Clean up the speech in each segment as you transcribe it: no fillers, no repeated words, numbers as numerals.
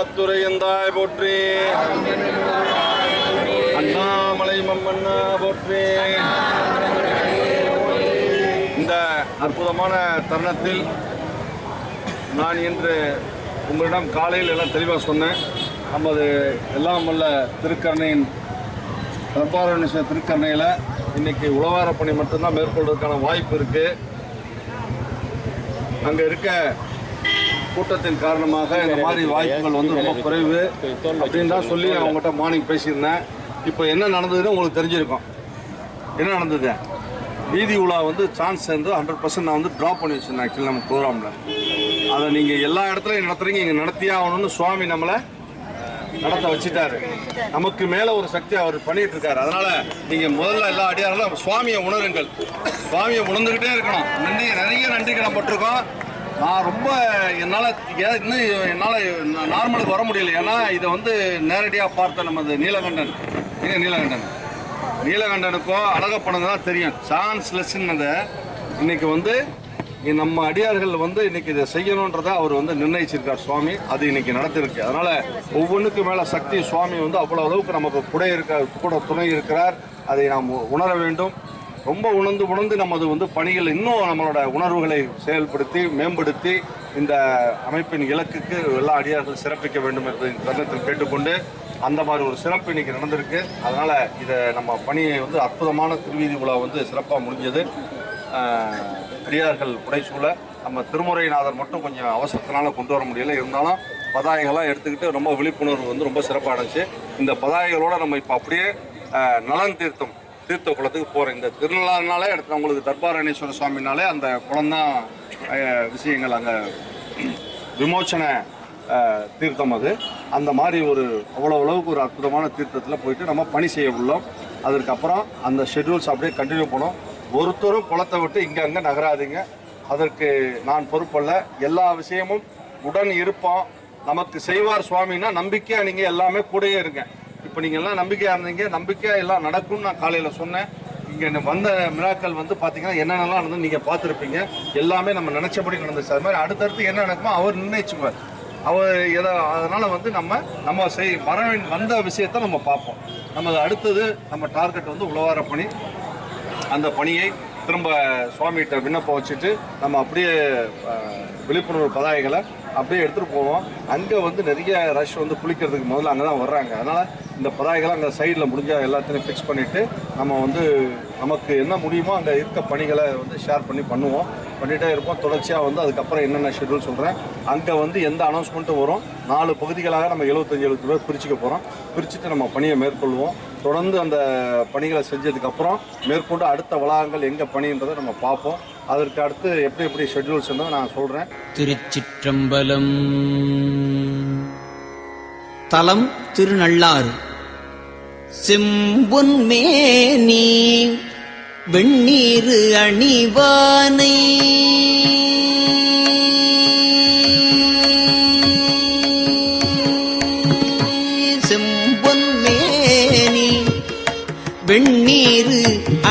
ஆத்துரை எந்தாய் போற்றி, அண்ணாமலை மம்மண்ணா போற்றி. இந்த அற்புதமான தருணத்தில் நான் இன்று உங்களிடம் காலையில் எல்லாம் தெளிவாக சொன்னேன். நமது எல்லாம் வல்ல திருக்கரணையின் தர்பாரணேஸ்வர திருக்கரணையில் இன்றைக்கி உழவார பணி மட்டும்தான் மேற்கொள்வதற்கான வாய்ப்பு இருக்குது. அங்கே இருக்க கூட்டத்தின் காரணமாக இந்த மாதிரி வாய்ப்புகள் வந்து ரொம்ப குறைவு அப்படின்னு தான் சொல்லி நான் உங்கள்கிட்ட மார்னிங் பேசியிருந்தேன். இப்போ என்ன நடந்ததுன்னு உங்களுக்கு தெரிஞ்சிருக்கும். என்ன நடந்தது, வீதி உலா வந்து சான்ஸ் வந்து 100% நான் வந்து ட்ராப் பண்ணி வச்சுருந்தேன். ஆக்சுவலி நம்ம ப்ரோக்ராமில் அதை நீங்கள் எல்லா இடத்துலையும் நடத்துகிறீங்க, இங்கே நடத்தியே ஆகணும்னு சுவாமி நம்மளை நடத்த வச்சுட்டாரு. நமக்கு மேலே ஒரு சக்தி அவர் பண்ணிகிட்டு இருக்காரு. அதனால் நீங்கள் முதல்ல எல்லா அடியார்களும் சுவாமியை உணருங்கள், சுவாமியை உணர்ந்துக்கிட்டே இருக்கணும். நிறைய நன்றி கடன்பட்டிருக்கோம். நான் ரொம்ப என்னால் நார்மலுக்கு வர முடியல. ஏன்னா இதை வந்து நேரடியாக பார்த்த நமது நீலகண்டனுக்கோ அழகப்பனுக்கு தான் தெரியும். சான்ஸ்லெஸ்ன்னு இன்னைக்கு வந்து நம்ம அடியார்கள் வந்து இன்னைக்கு இதை செய்யணுன்றதை அவர் வந்து நிர்ணயிச்சிருக்கார் சுவாமி. அது இன்னைக்கு நடத்திருக்கு. அதனால ஒவ்வொன்றுக்கு மேலே சக்தி சுவாமி வந்து அவ்வளோ அளவுக்கு நமக்கு கூட துணை இருக்கிறார். அதை நாம் உணர வேண்டும். ரொம்ப உணர்ந்து நமது வந்து பணிகள் இன்னும் நம்மளோட உணர்வுகளை செயல்படுத்தி மேம்படுத்தி இந்த அமைப்பின் இலக்குக்கு எல்லா அடியார்கள் சிறப்பிக்க வேண்டும் என்பதை தருணத்தில் கேட்டுக்கொண்டு அந்த மாதிரி ஒரு சிறப்பு இன்னைக்கு நடந்திருக்கு. அதனால் இதை நம்ம பணியை வந்து அற்புதமான திருவீதி உலா வந்து சிறப்பாக முடிஞ்சது. அடியார்கள் புடைசூழ நம்ம திருமுறைநாதர் மட்டும் கொஞ்சம் அவசரத்தினால கொண்டு வர முடியல. இருந்தாலும் பதாகைகளாக எடுத்துக்கிட்டு ரொம்ப விழிப்புணர்வு வந்து ரொம்ப சிறப்பாக இருந்துச்சு. இந்த பதாகைகளோடு நம்ம இப்போ அப்படியே நலன் தீர்த்த குளத்துக்கு போகிறோம். இந்த திருநாளாலே எடுத்து உங்களுக்கு தர்பாரணேஸ்வர சுவாமினாலே அந்த குளம்தான் விஷயங்கள், அங்கே விமோச்சன தீர்த்தம். அது அந்த மாதிரி ஒரு அவ்வளோ அளவுக்கு ஒரு அற்புதமான தீர்த்தத்தில் போயிட்டு நம்ம பணி செய்ய உள்ளோம். அதற்கப்புறம் அந்த ஷெட்யூல்ஸ் அப்படியே கண்டினியூ பண்ணோம். ஒருத்தரும் குளத்தை விட்டு இங்கே நகராதிங்க. அதற்கு நான் பொறுப்பல்ல. எல்லா விஷயமும் உடன் இருப்போம். நமக்கு செய்வார் சுவாமின்னா நம்பிக்கையாக நீங்கள் எல்லாமே கூடயே இருங்க. இப்போ நீங்கள் எல்லாம் நம்பிக்கையாக இருந்தீங்க, நம்பிக்கையாக எல்லாம் நடக்கும்னு நான் காலையில் சொன்னேன். இங்கே வந்த மிராக்கள் வந்து பார்த்தீங்கன்னா என்னென்னலாம் நடந்து நீங்கள் பார்த்துருப்பீங்க. எல்லாமே நம்ம நினச்சபடி நடந்துச்சு. அது மாதிரி அடுத்தடுத்து என்ன நடக்குமோ அவர் நிர்ணயிச்சுக்குவார். அவர் அதனால் வந்து நம்ம வந்த விஷயத்தை நம்ம பார்ப்போம். நம்ம அடுத்தது நம்ம டார்கெட் வந்து உழவார பணி. அந்த பணியை திரும்ப சுவாமிகிட்ட விண்ணப்பம் வச்சுட்டு நம்ம அப்படியே விழிப்புணர்வு பதாகைகளை அப்படியே எடுத்துகிட்டு போவோம். அங்கே வந்து நிறைய ரஷ் வந்து குளிக்கிறதுக்கு முதல்ல அங்கே தான் வர்றாங்க. அதனால் இந்த பதாகைகளை அங்கே சைடில் முடிஞ்சால் எல்லாத்தையும் ஃபிக்ஸ் பண்ணிவிட்டு நம்ம வந்து நமக்கு என்ன முடியுமோ அங்கே இருக்க பணிகளை வந்து ஷேர் பண்ணிகிட்டே இருப்போம். தொடர்ச்சியாக வந்து அதுக்கப்புறம் என்னென்ன ஷெட்யூல் சொல்கிறேன். அங்கே வந்து எந்த அனௌன்ஸ்மெண்ட்டும் வரும். 4 பகுதிகளாக நம்ம 75 பேர் பிரிச்சுக்க போகிறோம். பிரிச்சுட்டு நம்ம பணியை மேற்கொள்வோம். தொடர்ந்து அந்த பணிகளை செஞ்சதுக்கப்புறம் மேற்கொண்டு அடுத்த வளாகங்கள் எங்கே பணின்றதை நம்ம பார்ப்போம். அதற்கு அடுத்து எப்படி ஷெட்யூல்ஸ் நான் சொல்கிறேன். திருச்சிற்றம்பலம். தலம் திருநள்ளாறு. செம்பொன் மேனி வெண்ணீரு அணிவானை செம்பொன் மேனி வெண்ணீரு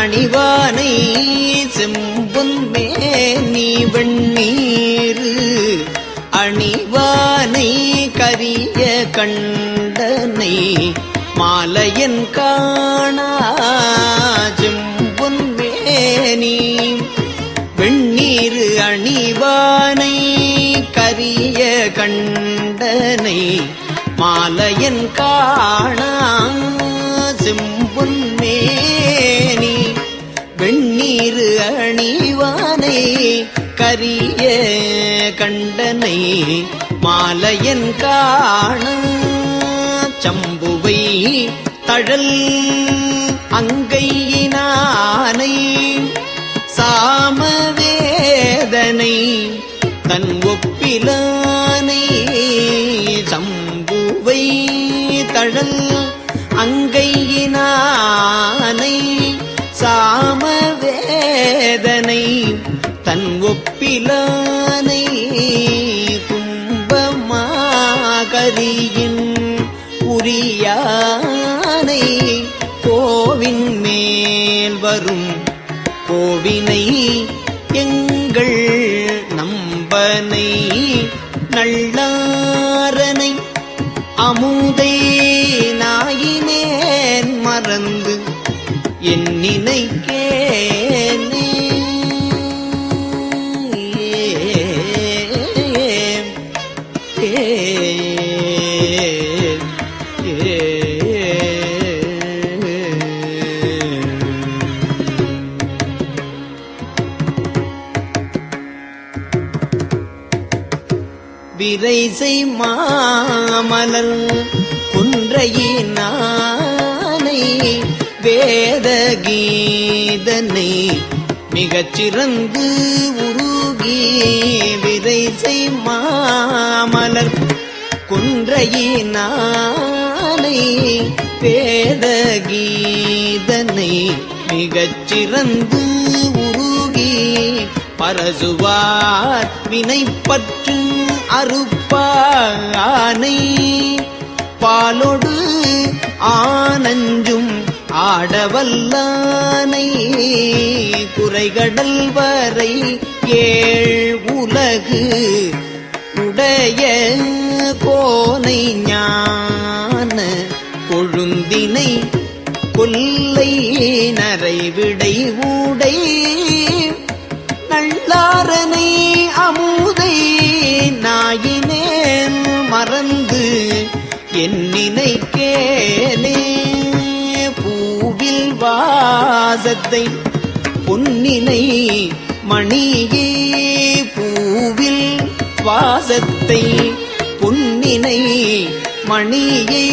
அணிவானை செம்பொன் மேனி வெண்ணீரு அணிவானை கரிய கண்டனை மாலையன் காணா செம்பொன் மேனி வெண்ணீரு அணிவானை கரிய கண்டனை மாலையன் காணா செம்பொன் மேனி வெண்ணீரு அணிவானை கரிய கண்டனை மாலையன் காண சம்புவை தழல் அங்கையினானை சாமவேதனை தன் ஒப்பிலானை சம்புவை தழல் அங்கையினானை சாமவேதனை தன் ஒப்பிலானை கும்பமாகரியின் உரியானை கோவின் மேல் வரும் கோவினை எங்கள் நம்பனை நள்ளாரனை அமுதை நாயினேன் மறந்து என் நினைக்கேனே. விரைசை மாமலர் குன்றையினானை வேத கீதனை மிகச் சிறந்து உருகி. விரைசை மாமலர் குன்றையினானை வேத கீதனை மிகச் சிறந்து உருகி. பரசுவார் வினைப்பற்று அறுப்பானை பாலொடு ஆனஞ்சும் ஆடவல்லானை குறைகடல் வரை ஏழ் உலகு உடைய கோனை ஞான கொழுந்தினை கொல்லை நரைவிடை ஊடை நல்லாரனை அமுதை நாயினேன் மறந்து என் நினைக்கேனே. பூவில் வாசத்தை பொன்னினை மணியே பூவில் வாசத்தை பொன்னினை மணியை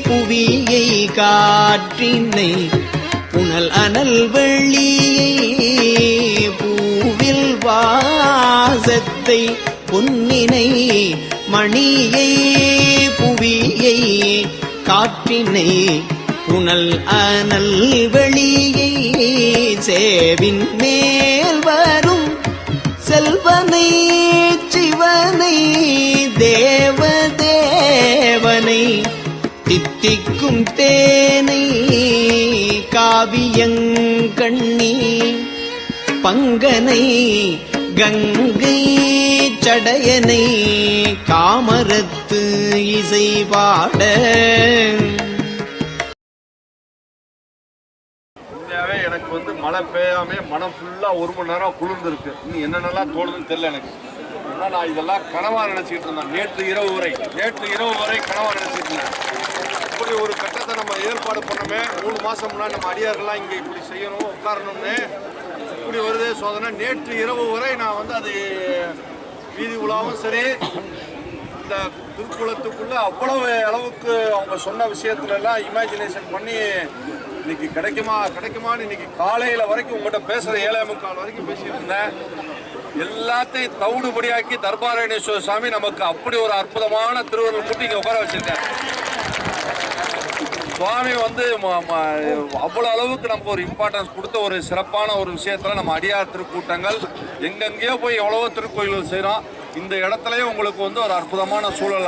புவியை காற்றினை புனல் அனல் வெளியை. பூவில் வாசத்தை பொன்னினை மணியை புவியை காற்றினை புனல் அனல் வெளியை. சேவின் மேல் வரும் செல்வனை சிவனை தேவதேவனை தித்திக்கும் தேனை காவியங்கண்ணி பங்கனை கங்கை சடையனை காமரத்து இசை பாட. உண்மையாவே எனக்கு வந்து மழை பெய்யாமே மனம் ஃபுல்லா 1 மணி நேரம் குளிர்ந்துருக்கு. இன்னும் என்னென்னலாம் தோணுதுன்னு தெரியல எனக்கு. ஏன்னா நான் இதெல்லாம் கனவா நினைச்சிட்டு இருந்தேன். நேற்று இரவு வரை கனவா நினைச்சிட்டு இருந்தேன். இப்படி ஒரு கட்டத்தை நம்ம ஏற்பாடு பண்ணோமே, 3 மாசம் முன்னாடி நம்ம அடியார்கள்லாம் இங்கே இப்படி செய்யணும் உட்காரணும்னு இப்படி வருது சோதனை. நேற்று இரவு வரை நான் வந்து அது வீதி உலாவும் சரி, இந்த திருக்குளத்துக்குள்ள அவ்வளவு அளவுக்கு அவங்க சொன்ன விஷயத்துல எல்லாம் இமேஜினேஷன் பண்ணி இன்னைக்கு கிடைக்குமான்னு இன்னைக்கு காலையில வரைக்கும் உங்கள்கிட்ட பேசுற 7:45 வரைக்கும் பேசிட்டு இருந்தேன். எல்லாத்தையும் தவிடுபடியாக்கி தர்பாரண்யேஸ்வர சாமி நமக்கு அப்படி ஒரு அற்புதமான திருவருள் கூட்டி இங்க உட்கார வச்சிருக்கேன். சுவாமி வந்து அவ்வளவு அளவுக்கு நமக்கு ஒரு இம்பார்ட்டன்ஸ் கொடுத்த ஒரு சிறப்பான ஒரு விஷயத்துல நம்ம அடியார் திருக்கூட்டங்கள் எங்கெங்கேயோ போய் எவ்வளவோ திருக்கோயில்கள் செய்கிறோம். இந்த இடத்துலயே உங்களுக்கு வந்து ஒரு அற்புதமான சூழல்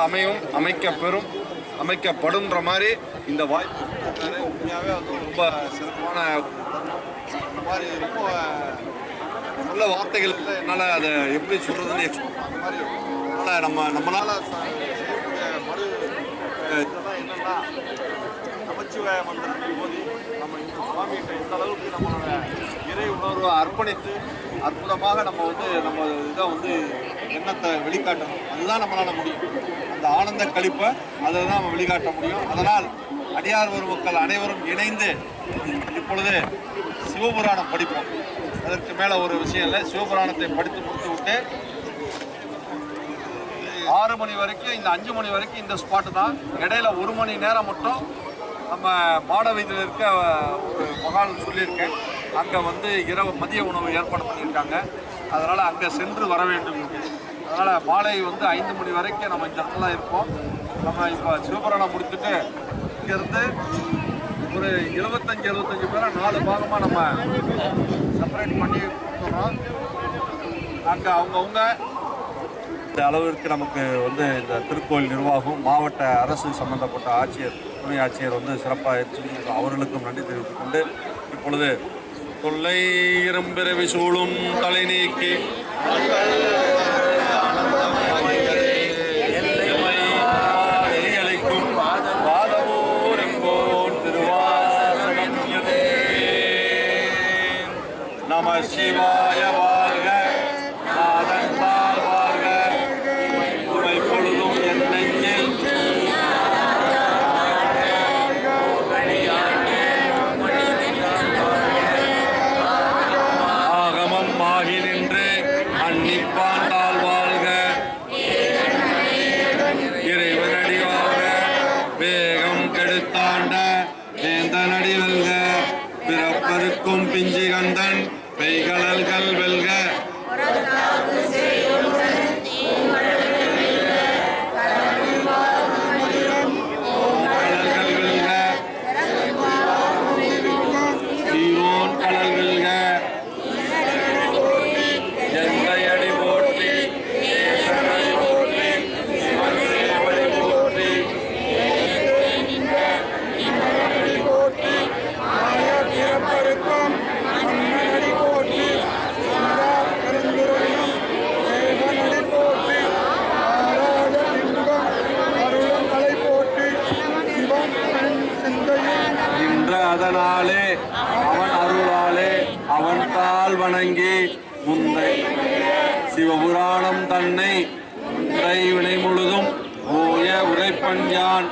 அமைக்கப்படுன்ற மாதிரி இந்த வாய்ப்பு உண்மையாகவே வந்து ரொம்ப சிறப்பான மாதிரி ரொம்ப நல்ல வார்த்தைகள் என்னால் அதை எப்படி சொல்கிறதுன்னு எக்ஸ்பிளைன் அந்த மாதிரி. அதனால் நம்மளால் செய்யக்கூடிய மறு இதெல்லாம் என்னென்னா நமச்சிவாய மந்திரத்தின் போது நம்ம இந்த சுவாமிகிட்ட இந்த அளவுக்கு நம்மளோட இறை உணர்வை அர்ப்பணித்து அற்புதமாக நம்ம வந்து நம்ம இதை வந்து எண்ணத்தை வெளிக்காட்டணும். அதுதான் நம்மளால் முடியும். அந்த ஆனந்த கழிப்பை அதை தான் நம்ம வெளிக்காட்ட முடியும். அதனால் அடியார் வரும் மக்கள் அனைவரும் இணைந்து இப்பொழுது சிவபுராணம் படிப்போம். அதற்கு மேலே ஒரு விஷயம் இல்லை. சிவபுராணத்தை படித்து முடித்து விட்டு 6 மணி வரைக்கும் இந்த 5 மணி வரைக்கும் இந்த ஸ்பாட்டு தான். இடையில 1 மணி நேரம் மட்டும் நம்ம மாட வீதியில் இருக்க ஒரு மகால் சொல்லியிருக்கேன். அங்கே வந்து மதிய உணவு ஏற்பாடு பண்ணியிருக்காங்க. அதனால் அங்கே சென்று வர வேண்டும். அதனால் மாலை வந்து 5 மணி வரைக்கும் நம்ம இந்த இடத்துல இருப்போம். நம்ம இப்போ சிவபுராணம் முடிச்சுட்டு இங்கேருந்து ஒரு 75 பேரை 4 பாகமாக நம்ம செப்பரேட் பண்ணி கொடுத்துறோம். அங்கே அவங்கவுங்க இந்த அளவிற்கு நமக்கு வந்து இந்த திருக்கோயில் நிர்வாகம், மாவட்ட அரசு சம்பந்தப்பட்ட ஆட்சியர், துணை ஆட்சியர் வந்து சிறப்பாக அவர்களுக்கும் நன்றி தெரிவித்துக் கொண்டு இப்பொழுது தொல்லை இரும்பிறவி சூழும் தலை நீக்கி எரியலைக்கும் பிறக்கும் பிஞ்சு கந்தன் பெய்கடல்கள் வெல்க கடல்கள் வெல்க சீரோன் கடல் வெல்க எந்தையடி போற்றி தேசனடி போற்றி சிவன் சேவடி போற்றி அதனாலே அவன் அருளாலே அவன் தாள் வணங்கி முந்தை சிவபுராணம் தன்னை முந்தை வினை முழுதும் ஓய உரைப்பன் யான்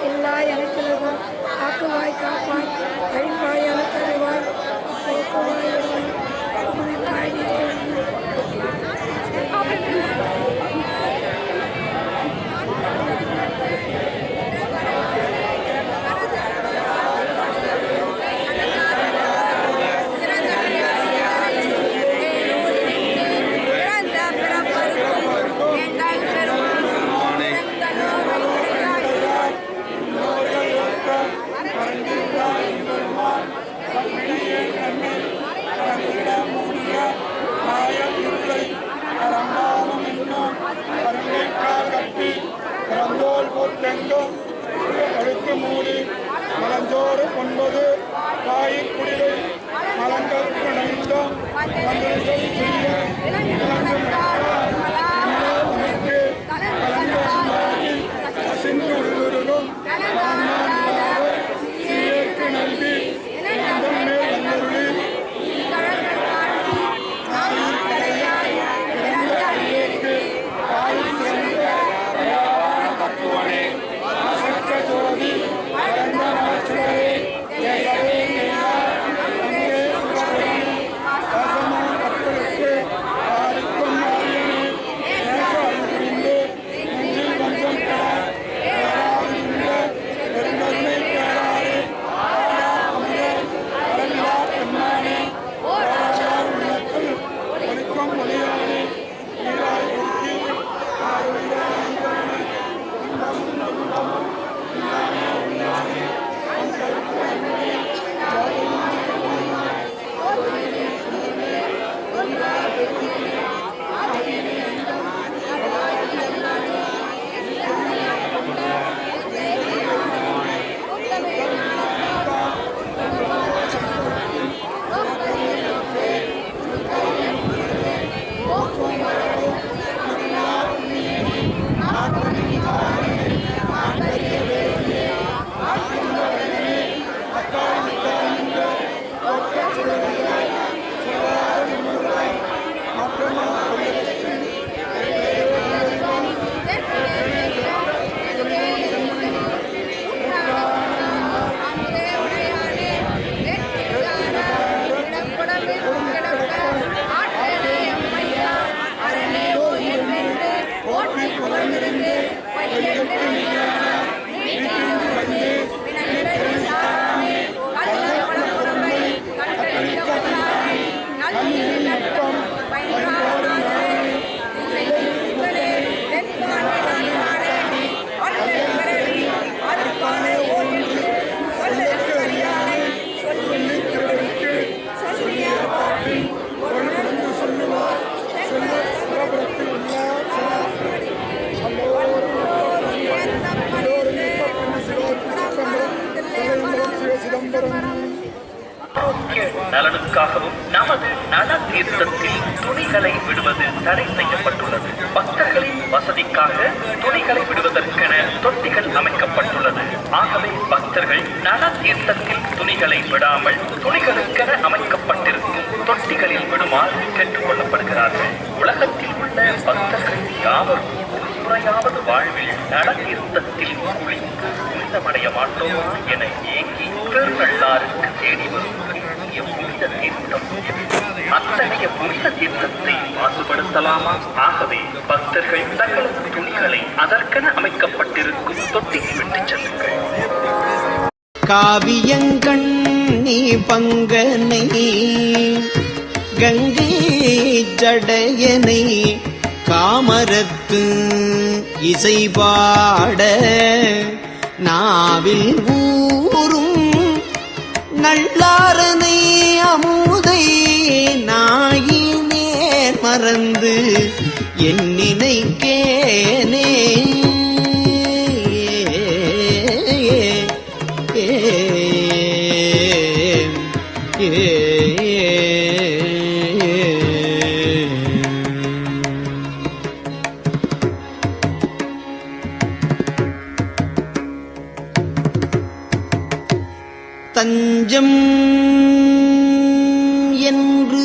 எல்லா எனக்குலகம் ஆக்குவாய் காப்பாய் அழிப்பாய் அழுத்தருவாய் போக்குவாய் உமைப்பாய் தடை செய்யப்பட்டுள்ளது. பக்தர்களின் வசதிக்காக துணிகளை விடுவதற்கென தொட்டிகள் அமைக்கப்பட்டுள்ளது. ஆகவே பக்தர்கள் நல தீர்த்தத்தில் துணிகளை விடாமல் துணிகளுக்கென அமைக்கப்பட்டிருக்கும் தொட்டிகளில் விடுமாறு கேட்டுக் கொள்ளப்படுகிறார்கள். உலகத்தில் உள்ள பக்தர்கள் யாவரும் முறையாவது வாழ்வில் நல தீர்த்தத்தில் குளித்து புனிதமடைய மாட்டோமா என ஏங்கி திருநள்ளாருக்கு தேடி வரும் புனித தீர்த்தம் அத்தகைய புனித தீர்த்தத்தை மாசுபடுத்தலாமா? ஆகவே பக்தர்கள் தங்களது துணிகளை அதற்கென அமைக்கப்பட்டிருக்கும் தொட்டிக்கு விட்டுச் செல்லுங்கள். காவியங்கண்ணி பங்கனை கங்கை ஜடையனை காமரத்து இசைபாட நாவில் ஊரும் நல்லாரனை அமுதை நாயினேன் மறந்து என் நினைக்கேனே. தஞ்சம் என்று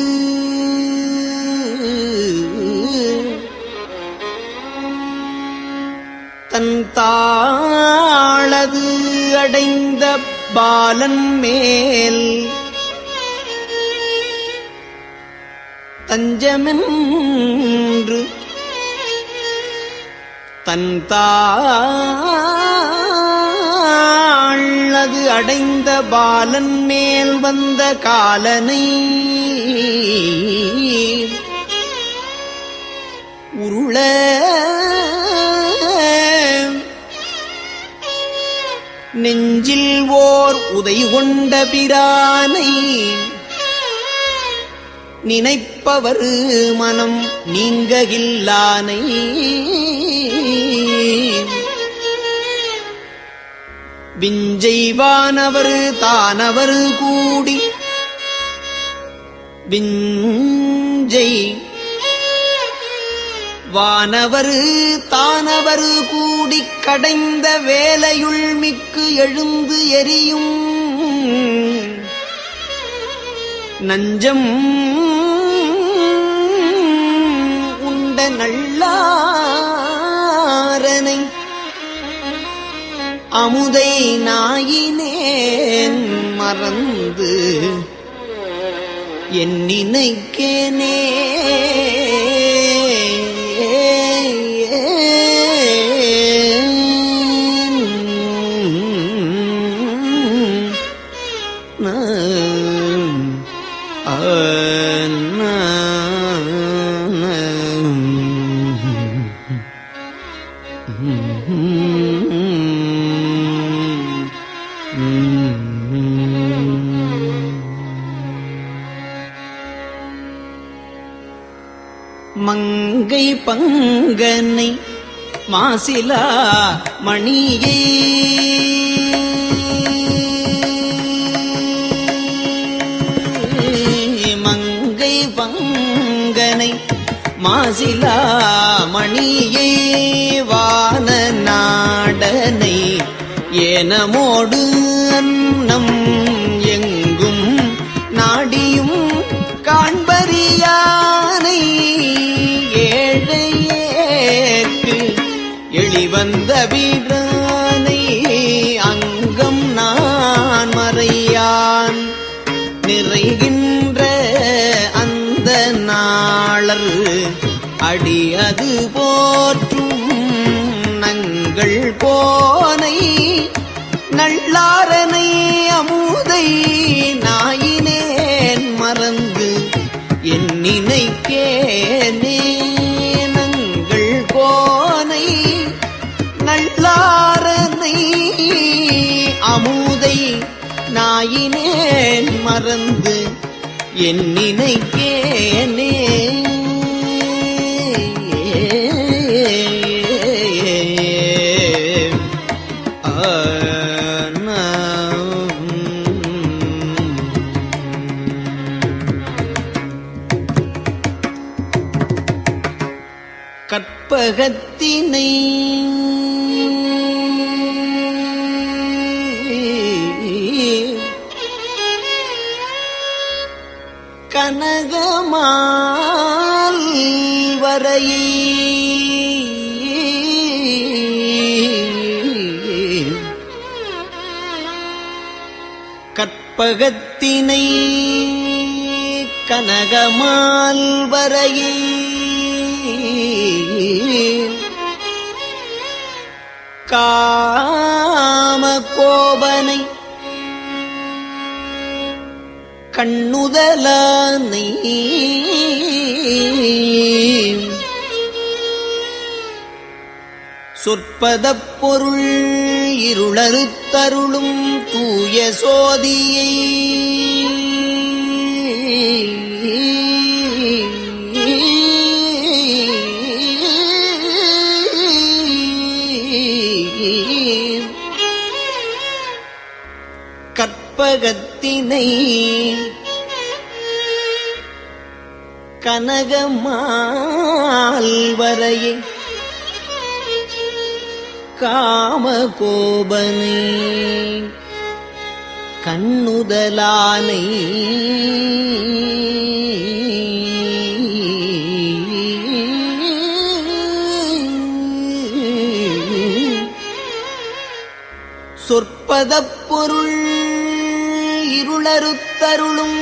தன் தாளது அடைந்த பாலன் மேல் தஞ்சமென்று தன் தாளது அடைந்த பாலன் மேல் வந்த காலனை உருள நெஞ்சில் ஓர் உதை கொண்ட பிரானை நினைப்பவர் மனம் நீங்ககில்லானை விஞ்சைவானவர் தானவர் கூடி விஞ்சை வானவர் தானவர் கூடிக் கடைந்த வேலையுள் மிக்கு எழுந்து எரியும் நஞ்சம் உண்ட நல்லாரனை அமுதை நாயினேன் மறந்து என் நினைக்கேனே. மங்கை பங்கனை மாசிலா மணியை மங்கை பங்கனை மாசிலா மணியை வான நாடனை ஏனமோடு அன்னம் எங்கும் நாடியும் காண்பறியானை ஏழையேற்கு எளிவந்த வீரனை அங்கம் நான் மறையான் நிறைகின்ற அந்த நாளர் அடி அது போற்றும் நங்கள் கோனை நல்லாரனை அமுதை நாயினேன் மறந்து என் நினைக்கேனே. நங்கள் கோனை நல்லாரனை அமுதை நாயினேன் மறந்து என் நினைக்கேனே. கற்பகத்தினை கனகமால் வரையை கற்பகத்தினை கனகமால் வரையை காம கோபனை கண்ணுதலானை சொற்பதப் பொருள் இருளறுத்தருளும் தூய சோதியை கற்பகத்தினை கனகமால் வரையை காமகோபனை கண்ணுதலானை சொற்பதப் பொருள் இருளறுத்தருளும்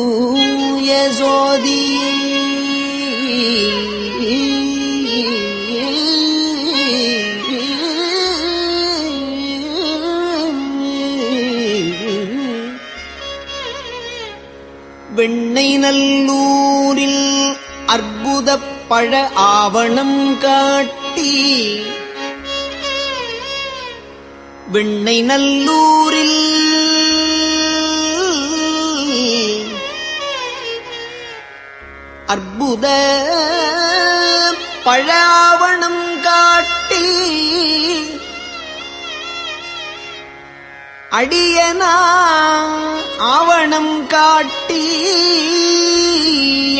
தூய சோதியை வெண்ணை நல்லூரில் அற்புதப் பழ ஆவணம் காட்டி வெண்ணை நல்லூரில் அற்புத பழ ஆவணம் காட்டி அடியனா ஆவணம் காட்டி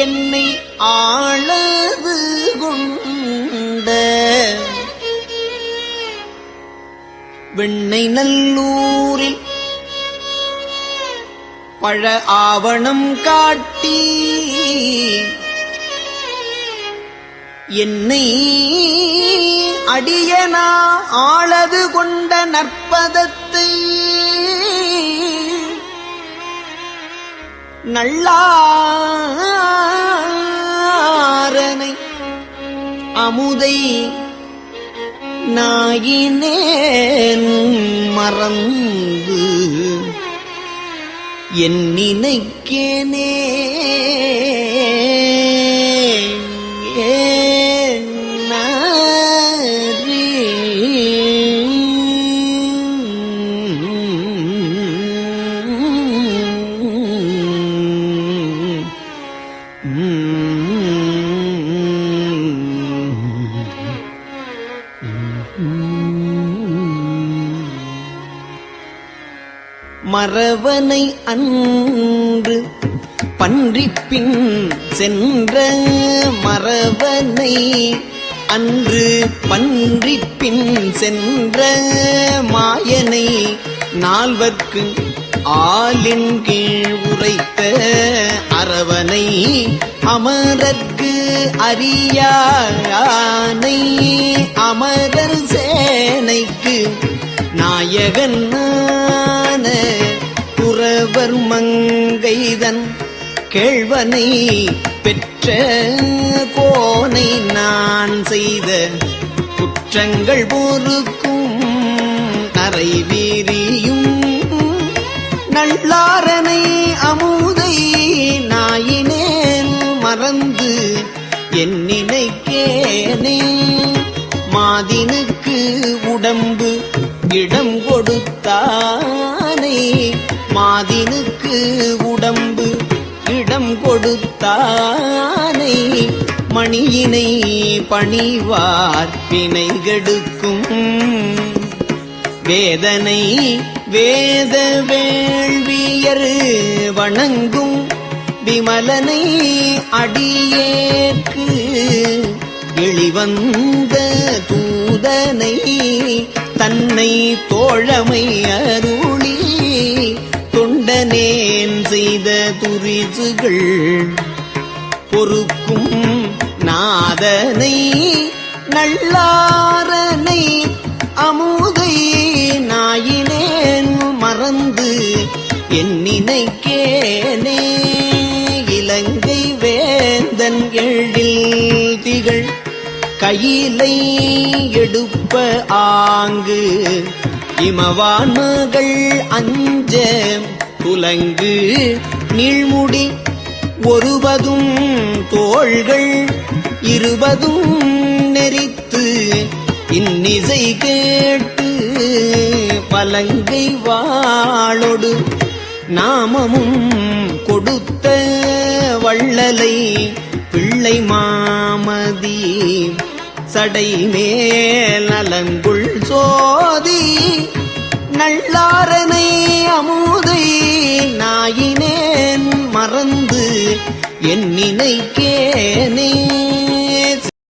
என்னை ஆளது கொண்ட வெண்ணை நல்லூரில் பழ ஆவணம் காட்டி என்னை அடியனா ஆளது கொண்ட நற்பதத்தை நல்லாரனை அமுதை நாயினேன் மறந்து என் நினைக்கேனே மறவனை அன்று பன்றிப்பின் சென்ற மறவனை அன்று பன்றிப்பின் சென்ற மாயனை நால்வர்க்கு ஆலின் கீழ் உரைத்த அரவனை அமரர்க்கு அறியானை அமரர் சேனைக்கு நாயகனான புறவர் மங்கைதன் கேழ்வனை பெற்ற கோனை நான் செய்த குற்றங்கள் பொறுக்கும் நரைவீரியும் நல்லாரனை அமுதை நாயினேன் மறந்து என் நினைக்கேனே மாதினுக்கு உடம்பு இடம் கொடுத்தானே மாதினுக்கு உடம்பு இடம் கொடுத்தானே மணியினை பணிவார் வினை கெடுக்கும் வேதனை வேத வேள்வியர் வணங்கும் விமலனை அடியேற்கு எளிவந்த தூதனை தன்னை தோழமை அருளி தொண்டனேன் செய்த துரிசுகள் பொறுக்கும் நாதனை நல்லாரனை அமுதை நாயினேன் மறந்து என் நினைக்கேனே இலங்கை வேந்தன் எழில் திகழ் கையிலை எடுப்ப ஆங்கு இமவான் மகள் அஞ்ச துலங்கு நீழ்முடி ஒருபதும் தோள்கள் இருபதும் நெறித்து இன்னிசை கேட்டு பலங்கை வாளொடு நாமமும் கொடுத்த வள்ளலை பிள்ளை மாமதி சடை மேல் நலங்குள் சோதி நல்லாரனை அமுதை நாயினேன் மறந்து என் நினைக்கேனே